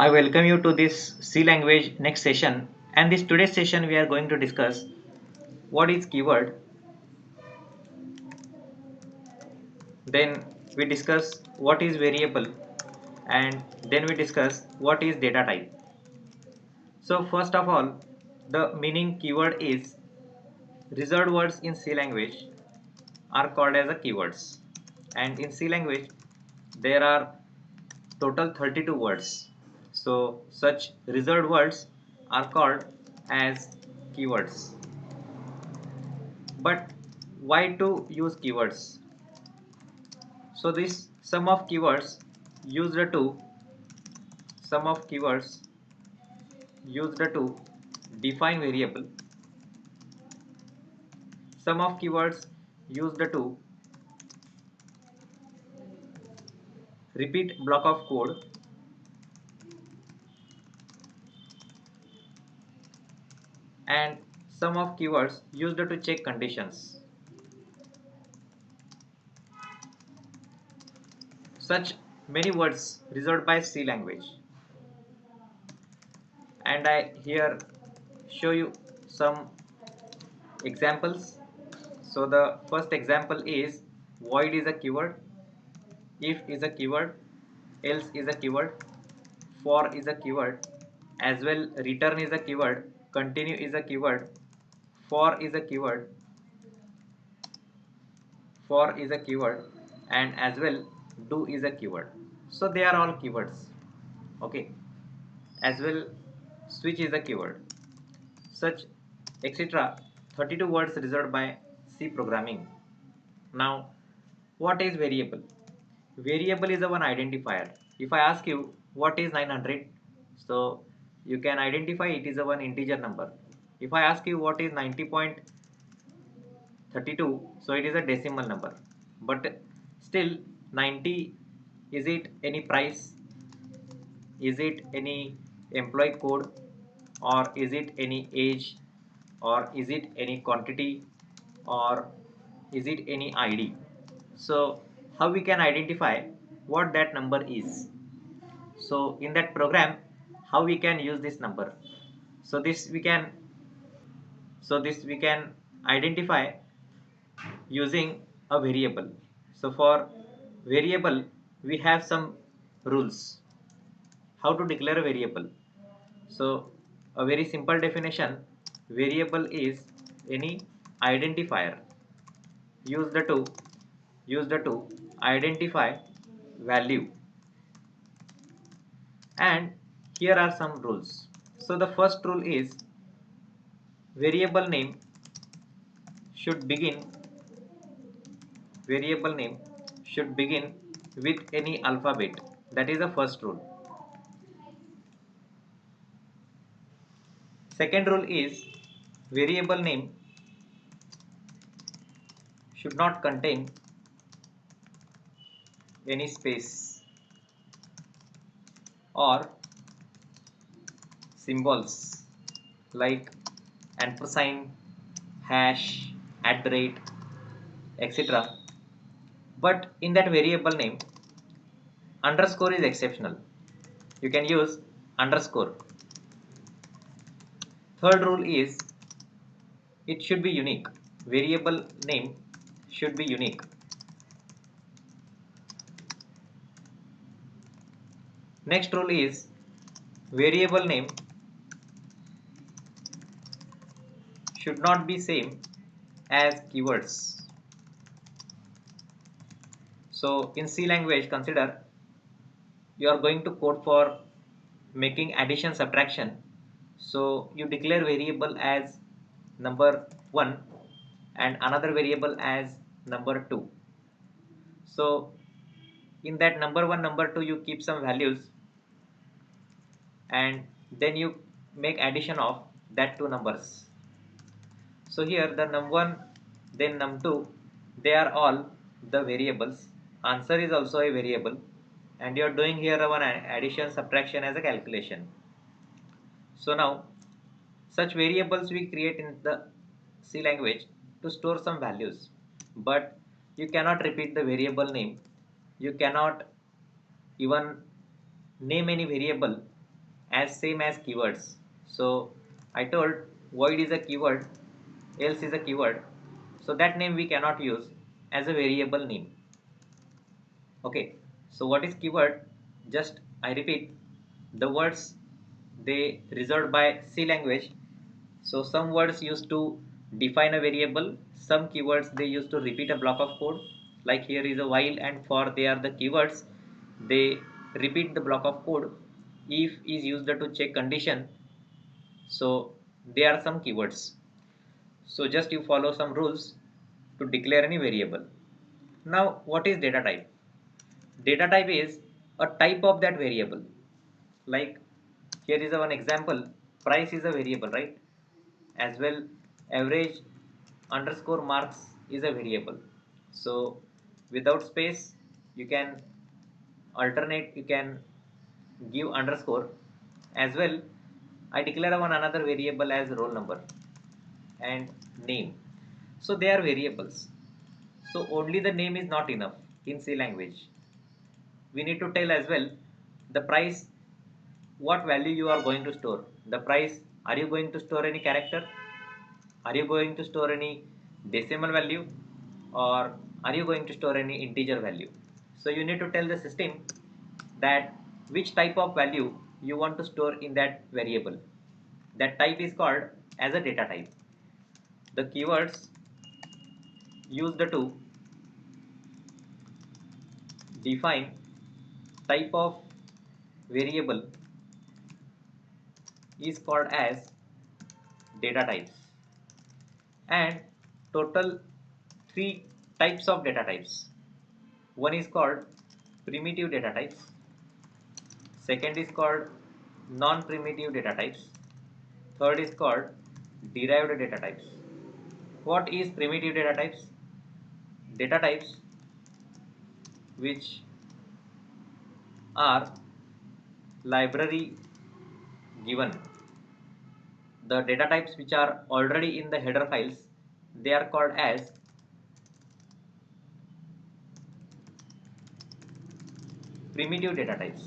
I welcome you to this C language next session, and this today's session we are going to discuss what is keyword, then we discuss what is variable, and then we discuss what is data type. So first of all, the meaning keyword is reserved words in C language are called as a keywords, and in C language there are total 32 words. So such reserved words are called as keywords. But why to use keywords? So this used to sum of keywords used to define variable, sum of keywords used to repeat block of code, and sum of keywords used to check conditions. Such many words reserved by C language, and I here show you some examples. So the first example is void is a keyword, if is a keyword, else is a keyword, for is a keyword, as well return is a keyword, continue is a keyword, for is a keyword, for is a keyword, and as well do is a keyword. So they are all keywords. Okay, as well switch is a keyword. Such etc. 32 words reserved by C programming. Now, what is variable? Variable is a one identifier. If I ask you what is 900, so you can identify it is a one integer number. If I ask you what is 90.32, so it is a decimal number. But still 90, is it any price? Is it any employee code, or is it any age, or is it any quantity, or is it any ID? So how we can identify what that number is? So in that program, how we can use this number? So this we can identify using a variable. So for variable, we have some rules. How to declare a variable? So a very simple definition, variable is any identifier used to used to identify value. And here are some rules. So the first rule is variable name should begin variable name should begin with any alphabet. That is the first rule. Second rule is variable name should not contain any space or symbols like ampersand, hash, at the rate, etc. But in that variable name, underscore is exceptional. You can use underscore. Third rule is it should be unique. Variable name should be unique. Next rule is variable name should not be same as keywords. So in C language, consider you are going to code for making addition subtraction. So you declare variable as number 1 and another variable as number 2. So in that number 1 number 2 you keep some values, and then you make addition of that two numbers. So here the num1 then num2, they are all the variables. Answer is also a variable, and you are doing here one addition subtraction as a calculation. So now such variables we create in the C language to store some values, but you cannot repeat the variable name. You cannot even name any variable as same as keywords. So I told void is a keyword, else is a keyword. So that name we cannot use as a variable name. Okay, so what is keyword? Just I repeat, the words they reserved by C language. So some words used to define a variable, some keywords they used to repeat a block of code. Like here is a while and for, they are the keywords. They repeat the block of code. If is used to check condition. So they are some keywords. So just you follow some rules to declare any variable. Now what is data type? Data type is a type of that variable. Like here is a one example, price is a variable, right? As well, average underscore marks is a variable. So without space you can alternate, you can give underscore. As well, I declare one another variable as roll number and name. So they are variables. So only the name is not enough in C language. We need to tell as well the price, what value you are going to store. The price, are you going to store any character, are you going to store any decimal value, or are you going to store any integer value? So you need to tell the system that which type of value you want to store in that variable. That type is called as a data type. The keywords used to define type of variable is called as data types. And total three types of data types. One is called primitive data types, second is called non-primitive data types, third is called derived data types. What is primitive data types? Data types which are library given. The data types which are already in the header files, they are called as primitive data types.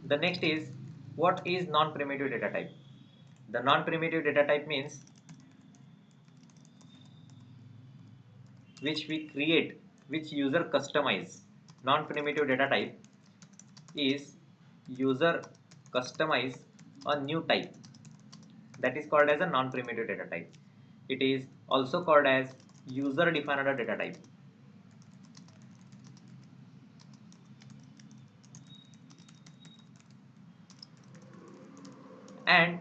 The next is, what is non-primitive data type? The non-primitive data type means which we create, which user customize. Non-primitive data type is user customize a new type, that is called as a non-primitive data type. It is also called as user defined data type. And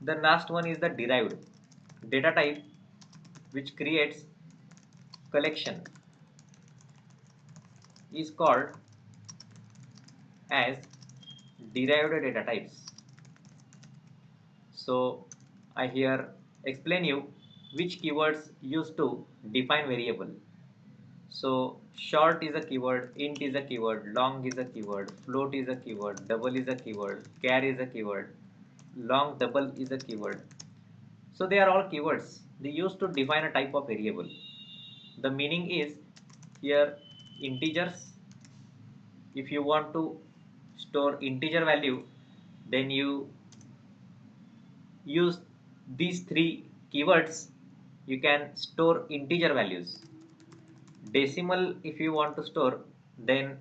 the last one is the derived data type which creates collection, is called as derived data types. So I here explain you which keywords used to define variable. So short is a keyword, int is a keyword, long is a keyword, float is a keyword, double is a keyword, char is a keyword, long double is a keyword. So they are all keywords. They used to define a type of variable. The meaning is here integers. If you want to store integer value, then you use these three keywords. You can store integer values. Decimal, if you want to store, then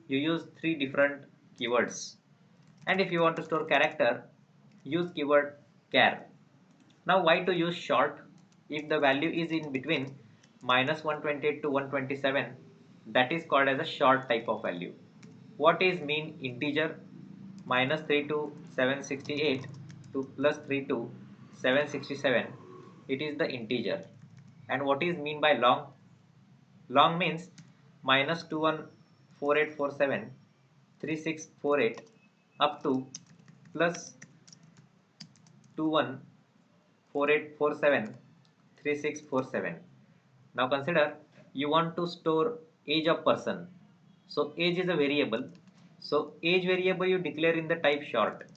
you use three different keywords. And if you want to store character, use keyword char. Now why to use short? If the value is in between minus 128 to 127, that is called as a short type of value. What is mean integer? Minus 3 to 768 to plus 3 to 767, it is the integer. And what is mean by long? Long means minus 214847 3648 up to plus 214847 3647. Now consider you want to store age of person. So age is a variable. So age variable you declare in the type short.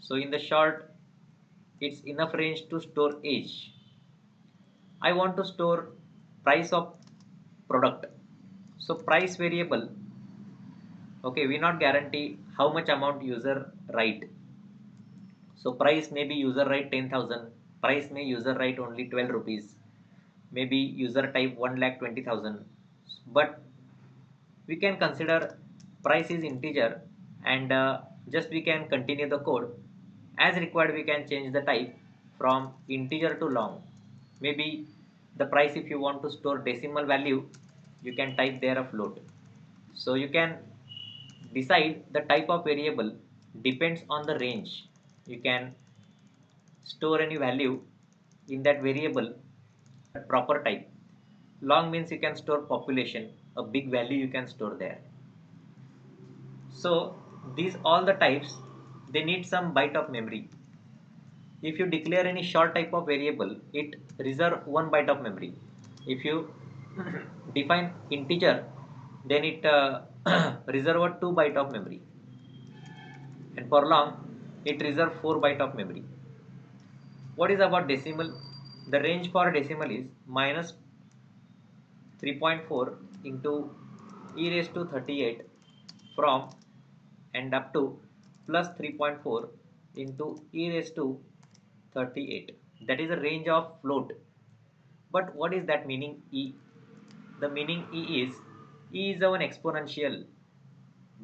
So in the short, it's enough range to store age. I want to store price of product. So price variable Okay, we not guarantee how much amount user write. So price may be user write 10,000, price may user write only 12 rupees, maybe user type 1,20,000. But we can consider price is integer, and just we can continue the code as required. We can change the type from integer to long. Maybe the price, if you want to store decimal value, you can type there a float. So you can decide the type of variable depends on the range. You can store any value in that variable proper type. Long means you can store population, a big value you can store there. So these all the types, they need some byte of memory. If you declare any short type of variable, it reserve 1 byte of memory. If you define integer, then it reserve a 2 byte of memory, and for long it reserve 4 byte of memory. What is about decimal? The range for decimal is minus 3.4 into e raised to 38 from and up to plus 3.4 into e raised to 38. That is a range of float. But what is that meaning e? The meaning e is an exponential.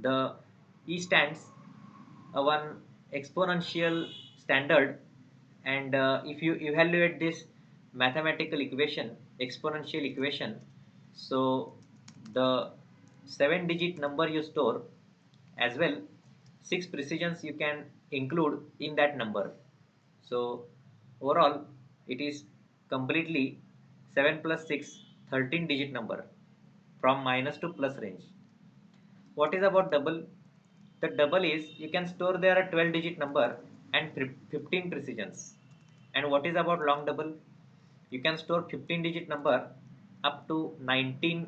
The e stands a one exponential standard, and if you evaluate this mathematical equation, exponential equation, so the 7-digit number you store, as well 6 precisions you can include in that number. So overall it is completely 7 plus 6, 13-digit number from minus to plus range. What is about double? The double is you can store there a 12-digit number and 15 precisions. And what is about long double? You can store 15-digit number up to 19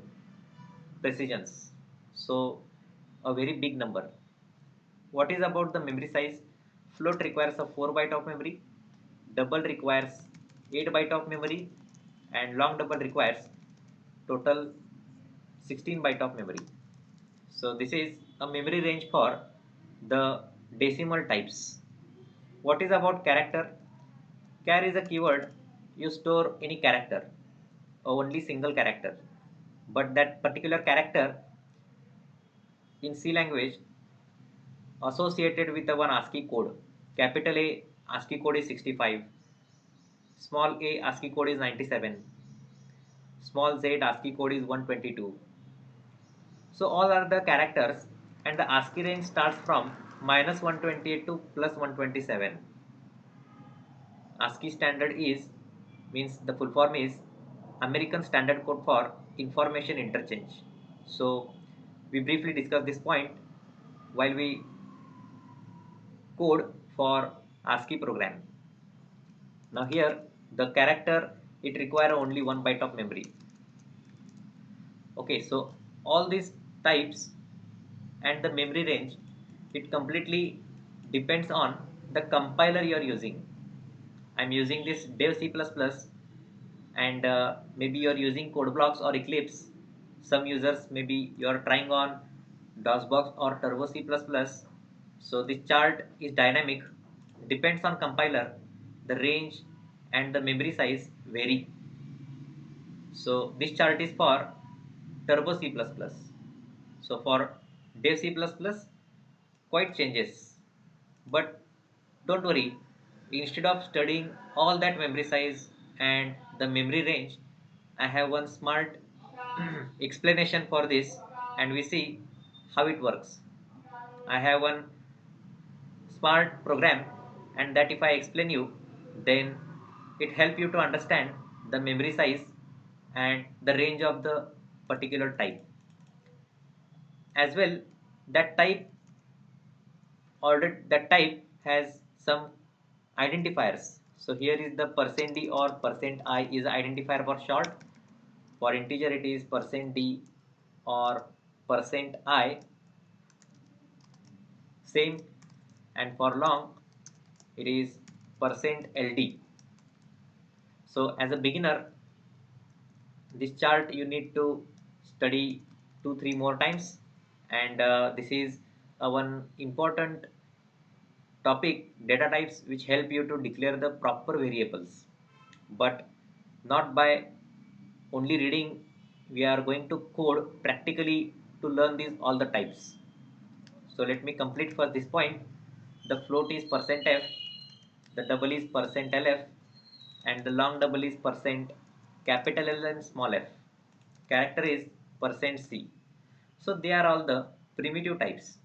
precisions. So a very big number. What is about the memory size? Float requires a 4 byte of memory, double requires 8 byte of memory, and long double requires total 16 byte of memory. So this is a memory range for the decimal types. What is about character? Char is a keyword. You store any character, only single character. But that particular character in C language associated with the one ASCII code. Capital A ASCII code is 65. Small a ASCII code is 97. Small z ASCII code is 122. So all are the characters, and the ASCII range starts from minus 128 to plus 127. ASCII standard is, means the full form is American Standard Code for Information Interchange. So we briefly discuss this point while we code for ASCII program. Now here the character, it require only 1 byte of memory. Okay, so all these types and the memory range, it completely depends on the compiler you are using. I'm using this dev C++, and maybe you are using code blocks or Eclipse. Some users, maybe you are trying on DOSBox or Turbo C++. So this chart is dynamic, depends on compiler, the range and the memory size vary. So this chart is for Turbo C++. So for dev C++, quite changes. But don't worry, instead of studying all that memory size and the memory range, I have one smart explanation for this, and we see how it works. I have one smart program, and that if I explain you, then it help you to understand the memory size and the range of the particular type. As well, that type ordered, that type has some identifiers. So here is the percent %d or percent %i is identifier for short. For integer it is percent %d or percent %i, same, and for long it is percent %ld. So as a beginner, this chart you need to study 2-3 more times, and this is one important topic, data types, which help you to declare the proper variables, but not by only reading. We are going to code practically to learn these all the types. So let me complete for this point. The float is percent %f, the double is percent %lf, and the long double is percent capital L and small f. Character is percent %c. So they are all the primitive types.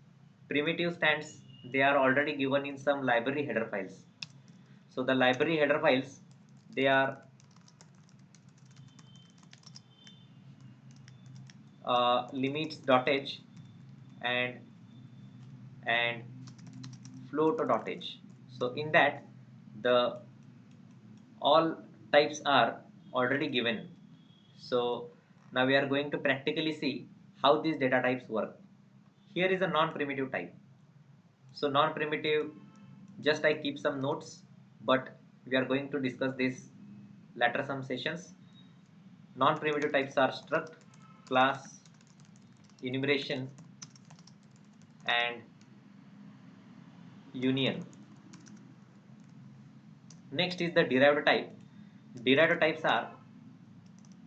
Primitive stands, they are already given in some library header files. So the library header files, they are limits.h and and float.h. So in that, the all types are already given. So now we are going to practically see how these data types work. Here is a non-primitive type. So non-primitive, just I keep some notes, but we are going to discuss this later some sessions. Non-primitive types are struct, class, enumeration, and union. Next is the derived type. Derived types are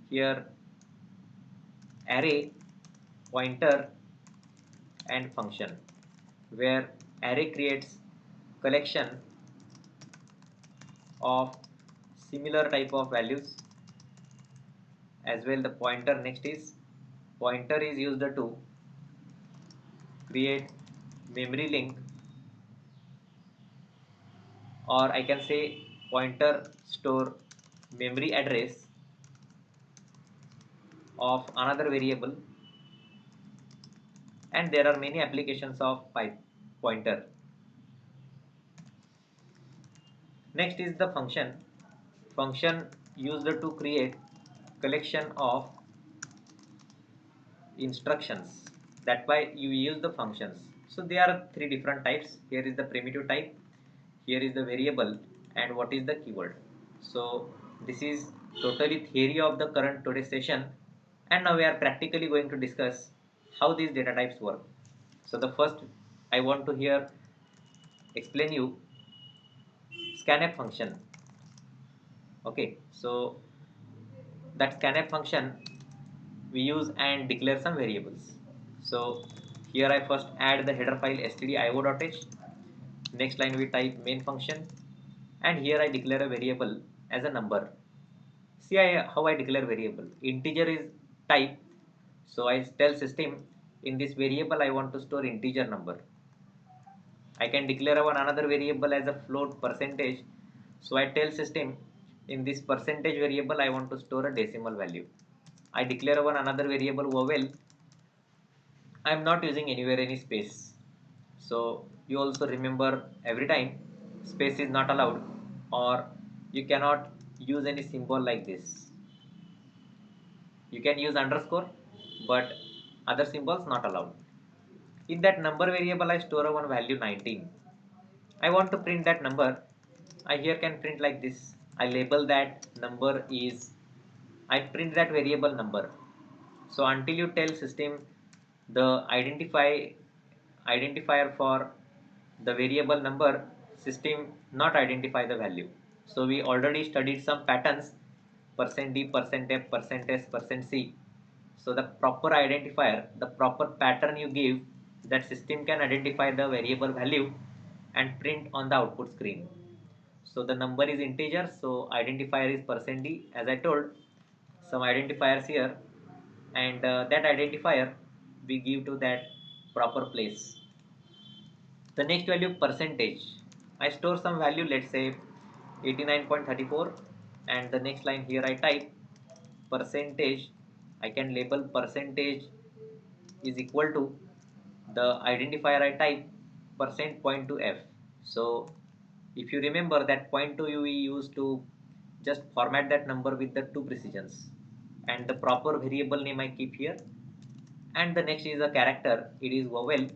here array, pointer, and function, where array creates collection of similar type of values. As well, the pointer is used to create memory link, or I can say pointer store memory address of another variable, and there are many applications of pointer. Next is the function. Function used to create collection of instructions. That's why you use the functions. So there are three different types. Here is the primitive type, here is the variable, and what is the keyword. So this is totally theory of the current today's session, and now we are practically going to discuss how these data types work. So the first I want to here explain you scanf function. Okay, so that scanf function we use and declare some variables. So here I first add the header file stdio.h. Next line we type main function, and here I declare a variable as a number. See how I declare variable. Integer is type, so I tell system in this variable I want to store integer number. I can declare one another variable as a float percentage, so I tell system in this percentage variable I want to store a decimal value. I declare one another variable vowel. I am not using anywhere any space. So you also remember every time space is not allowed, or you cannot use any symbol like this. You can use underscore, but other symbols not allowed. In that number variable I store one value 19. I want to print that number. I here can print like this. I label that number is, I print that variable number. So until you tell system the identifier for the variable number, system not identify the value. So we already studied some patterns, %d, %f, %s, %c. So the proper identifier, the proper pattern you give, that system can identify the variable value and print on the output screen. So the number is integer, so identifier is %d, as I told, some identifiers here, and that identifier we give to that proper place. The next value percentage, I store some value, let's say 89.34, and the next line here I type percentage. I can label percentage is equal to the identifier I type percent point to f. So if you remember that point to we used to just format that number with the two precisions, and the proper variable name I keep here, and the next is a character, it is vowel.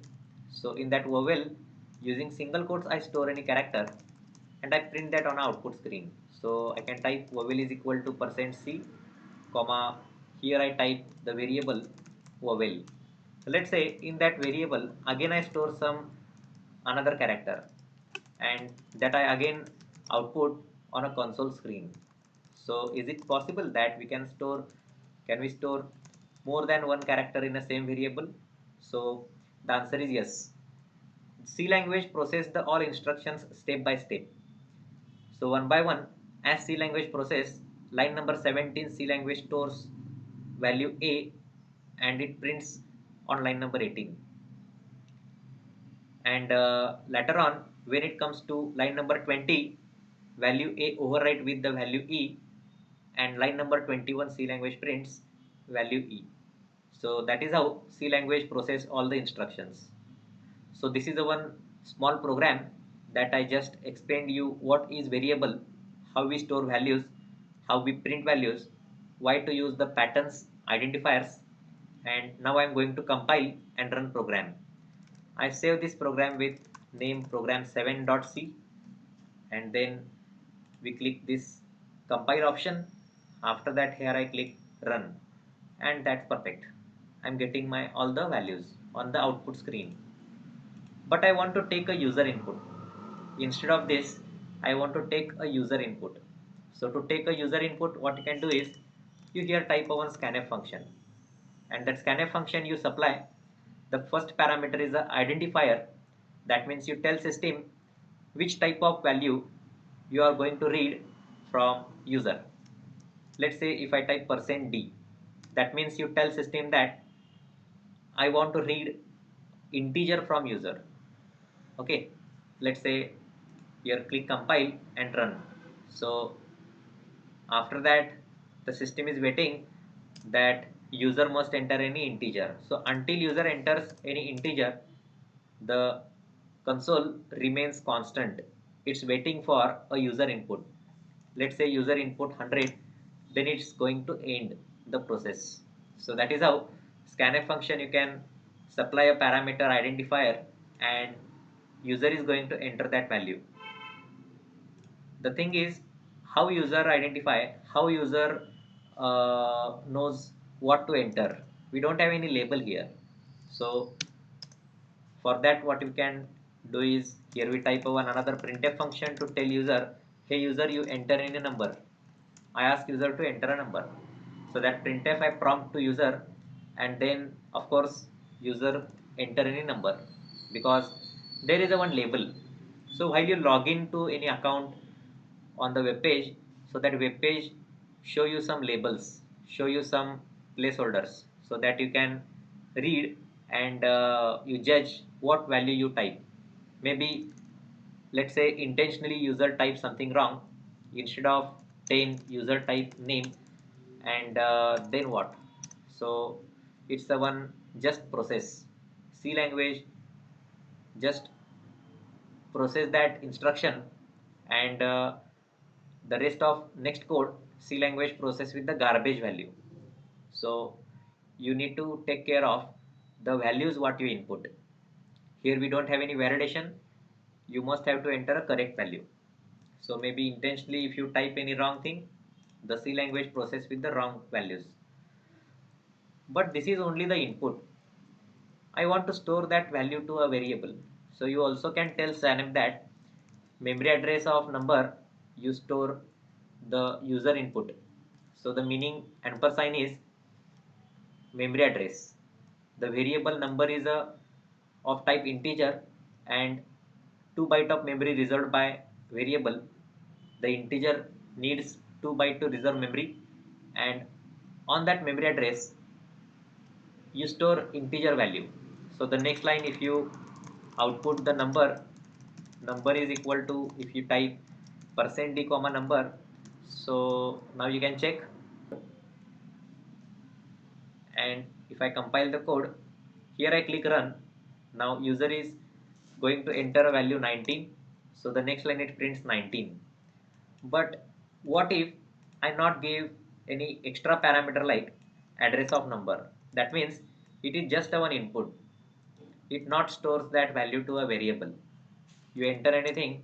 So in that vowel, using single quotes I store any character and I print that on output screen. So I can type vowel is equal to %c, comma, here I type the variable vowel. let's say in that variable again I store some another character, and that I again output on a console screen. So is it possible that can we store more than one character in the same variable? So the answer is yes. C language process the all instructions step by step. So one by one, as C language process, line number 17 C language stores value A and it prints on line number 18. And later on, when it comes to line number 20, value A overwrite with the value E, and line number 21 C language prints value E. So that is how C language process all the instructions. So this is the one small program that I just explained you what is variable, how we store values, how we print values, why to use the patterns identifiers, and now I'm going to compile and run program. I save this program with name program7.c, and then we click this compile option. After that here I click run, and that's perfect. I'm getting my all the values on the output screen. But I want to take a user input. Instead of this, I want to take a user input. So to take a user input, what you can do is you here type one scanf function, and that scanf function you supply. The first parameter is the identifier. That means you tell system which type of value you are going to read from user. Let's say if I type %d, that means you tell system that I want to read integer from user. Okay, let's say here click compile and run. So after that the system is waiting that user must enter any integer. So until user enters any integer, the console remains constant. It's waiting for a user input. Let's say user input 100, then it's going to end the process. So that is how scanf function you can supply a parameter identifier and user is going to enter that value. The thing is how user identify, how user knows what to enter. We don't have any label here. So for that what you can do is here we type one another printf function to tell user, hey user, you enter in a number. I ask user to enter a number. So that printf I prompt to user, and then of course user enter any number because there is a one label. So while you log in to any account on the web page, so that web page show you some labels, show you some placeholders, so that you can read and you judge what value you type. Maybe let's say intentionally user type something wrong. Instead of 10 user type name, and then what? So it's the one just process. C language just process that instruction, and the rest of next code C language process with the garbage value. So you need to take care of the values what you input. Here we don't have any validation. You must have to enter a correct value. So maybe intentionally if you type any wrong thing, the C language process with the wrong values. But this is only the input. I want to store that value to a variable. So you also can tell scanf that memory address of number you store the user input. So the meaning ampersand is memory address. The variable number is a of type integer, and 2 byte of memory reserved by variable. The integer needs 2 byte to reserve memory, and on that memory address you store integer value. So the next line if you output the number is equal to, if you type %d comma number. So now you can check, and if I compile the code, here I click run. Now user is going to enter a value 19. So the next line it prints 19. But what if I not give any extra parameter like address of number? That means it is just a one input. It not stores that value to a variable. You enter anything,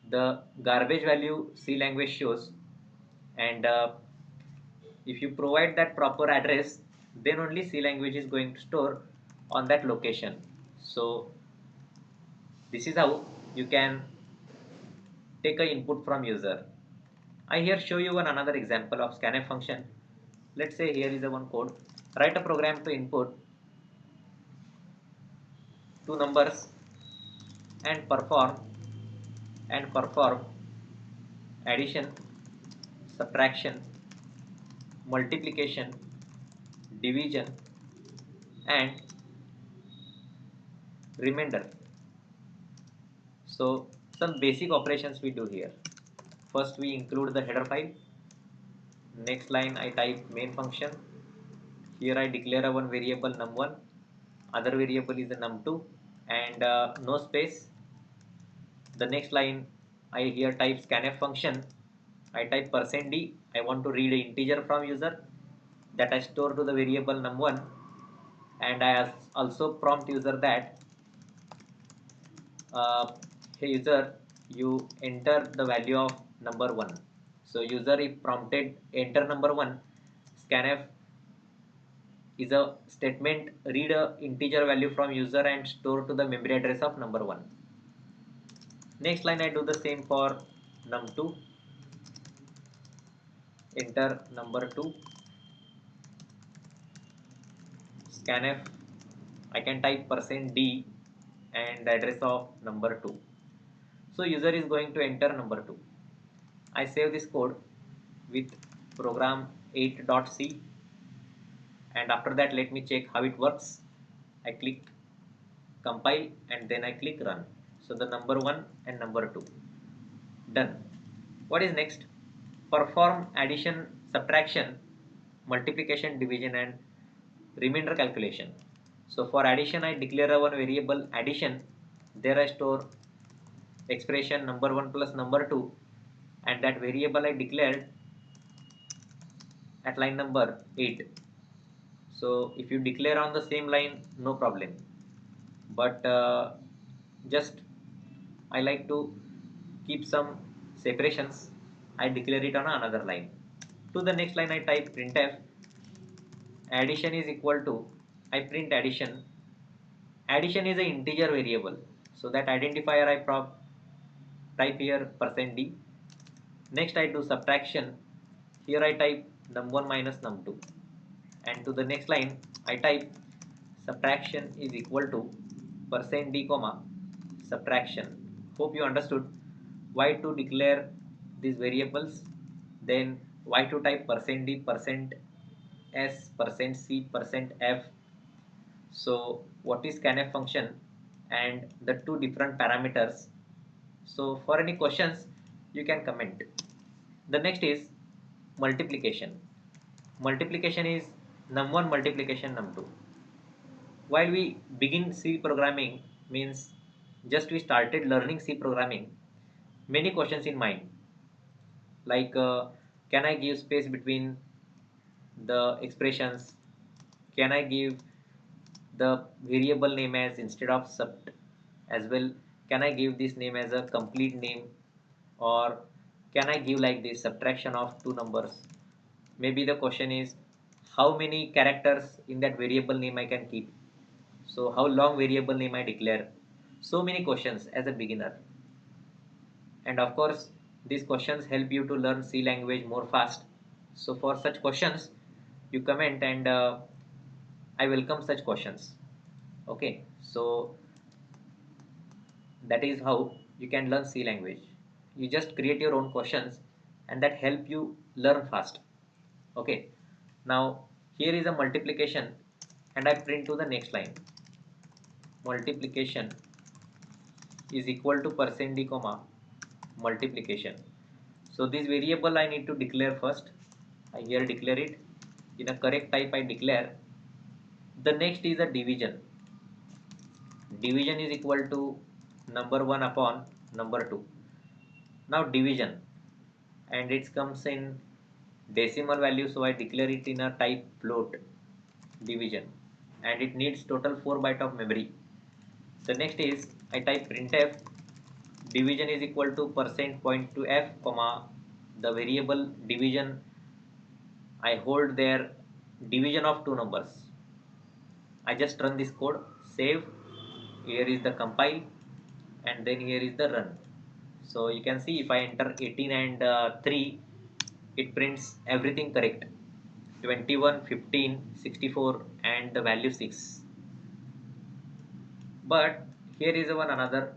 the garbage value C language shows, and if you provide that proper address, then only C language is going to store on that location. So this is how you can take a input from user. I here show you another example of scanf function. Let's say here is a one code. Write a program to input two numbers and perform addition, subtraction, multiplication, division, and remainder. So some basic operations we do here. First we include the header file. Next line I type main function. Here I declare a one variable num1, other variable is the num2, and no space. The next line I here type scanf function. I type %d. I want to read an integer from user that I store to the variable num1, and I also prompt user that hey user, you enter the value of number 1. So user if prompted enter number 1, scanf is a statement read a integer value from user and store to the memory address of number 1. Next line I do the same for num2, enter number 2, scanf I can type %d and the address of number 2. So user is going to enter number 2. I save this code with program 8.c, and after that let me check how it works. I click compile and then I click run. So the number 1 and number 2 done. What is next? Perform addition, subtraction, multiplication, division, and remainder calculation. So for addition I declare a one variable addition. There I store expression number 1 plus number 2, and that variable I declared at line number 8. So if you declare on the same line, no problem, but just I like to keep some separations. I declare it on another line. To the next line I type printf addition is equal to, I print addition. Addition is an integer variable, so that identifier I type here %d. Next I do subtraction. Here I type num1 minus num2, and to the next line I type subtraction is equal to %d comma subtraction. Hope you understood why to declare these variables, then why to type %d, %s, %c, %f. So what is scanf function and the two different parameters. So for any questions you can comment. The next is multiplication. Multiplication is num1 multiplication num2. While we begin C programming, means just we started learning C programming, many questions in mind, like can I give space between the expressions, can I give the variable name as instead of sub, as well can I give this name as a complete name, or can I give like this subtraction of two numbers. Maybe the question is how many characters in that variable name I can keep, so how long variable name I declare. So many questions as a beginner, and of course these questions help you to learn C language more fast. So for such questions you comment, and I welcome such questions. Okay, so that is how you can learn C language. You just create your own questions and that help you learn fast. Okay, now here is a multiplication and I print to the next line. Multiplication is equal to %d comma multiplication. So this variable I need to declare first. I here declare it in a correct type. I declare. The next is a division. Division is equal to number 1 upon number 2. Now division, and it comes in decimal value, so I declare it in a type float division, and it needs total 4 byte of memory. The next is I type printf division is equal to %point to f comma the variable division I hold there division of two numbers. I just run this code, save, here is the compile, and then here is the run. So you can see if I enter 18 and 3, it prints everything correct, 21, 15, 64 and the value 6. But here is one another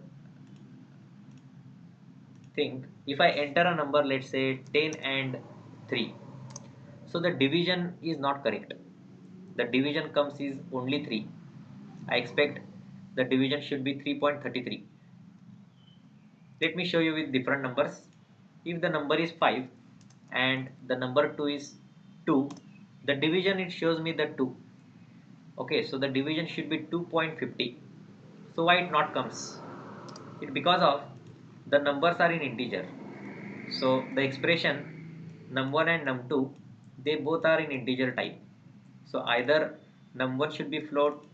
thing. If I enter a number, let's say 10 and 3, so the division is not correct. The division comes is only 3. I expect the division should be 3.33. Let me show you with different numbers. If the number is 5 and the number 2 is 2, the division it shows me the 2. Okay, so the division should be 2.50. So why it not comes? It because of the numbers are in integer. So the expression num1 and num2, they both are in integer type. So either num1 should be float,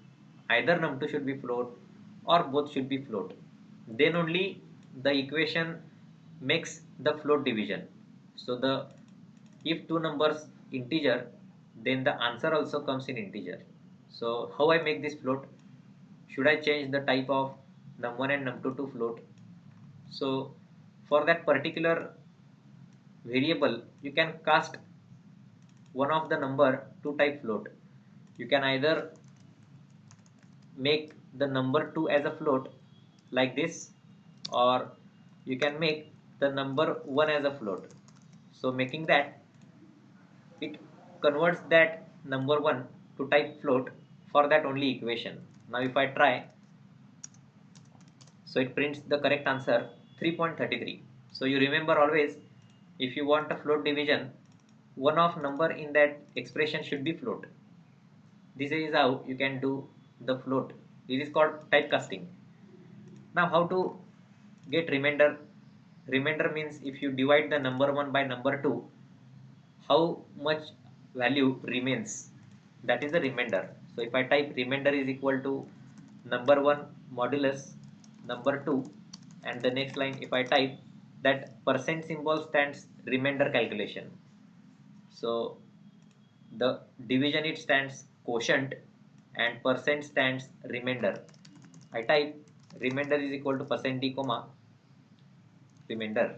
either num2 should be float, or both should be float. Then only the equation makes the float division. So the if two numbers integer, then the answer also comes in integer. So how I make this float? Should I change the type of num1 and num2 to float? So for that particular variable, you can cast one of the number to type float. You can either make the number 2 as a float like this, or you can make the number 1 as a float. So making that, it converts that number 1 to type float for that only equation. Now if I try, so it prints the correct answer 3.33. So you remember always, if you want a float division, one of number in that expression should be float. This is how you can do the float. This is called typecasting. Now how to get remainder? Remainder means if you divide the number 1 by number 2, how much value remains, that is the remainder. So if I type remainder is equal to number 1 modulus number 2, and the next line if I type that percent symbol stands remainder calculation. So the division it stands quotient and percent stands remainder. I type remainder is equal to percent d comma remainder.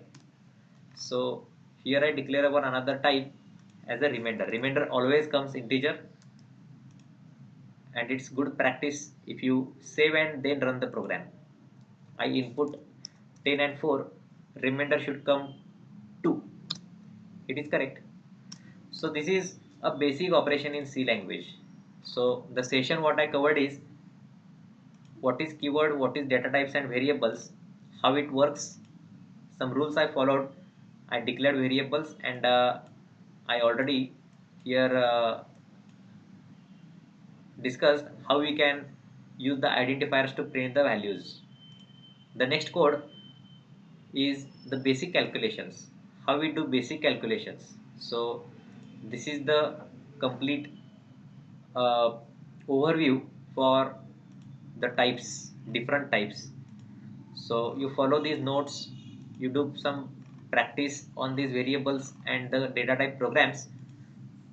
So here I declare one another type as a remainder. Remainder always comes integer, and it's good practice if you save and then run the program. I input 10 and 4, remainder should come 2. It is correct. So this is a basic operation in C language. So the session what I covered is what is keyword, what is data types and variables, how it works, some rules I followed. I declared variables, and I already here discussed how we can use the identifiers to print the values. The next code is the basic calculations, how we do basic calculations. So this is the complete uh, overview for the types, different types. So you follow these notes, you do some practice on these variables and the data type programs,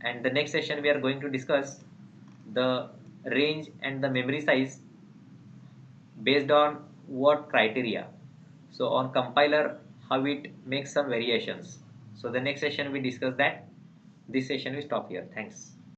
and the next session we are going to discuss the range and the memory size based on what criteria. So on compiler, how it makes some variations. So the next session we discuss that. This session we stop here. Thanks.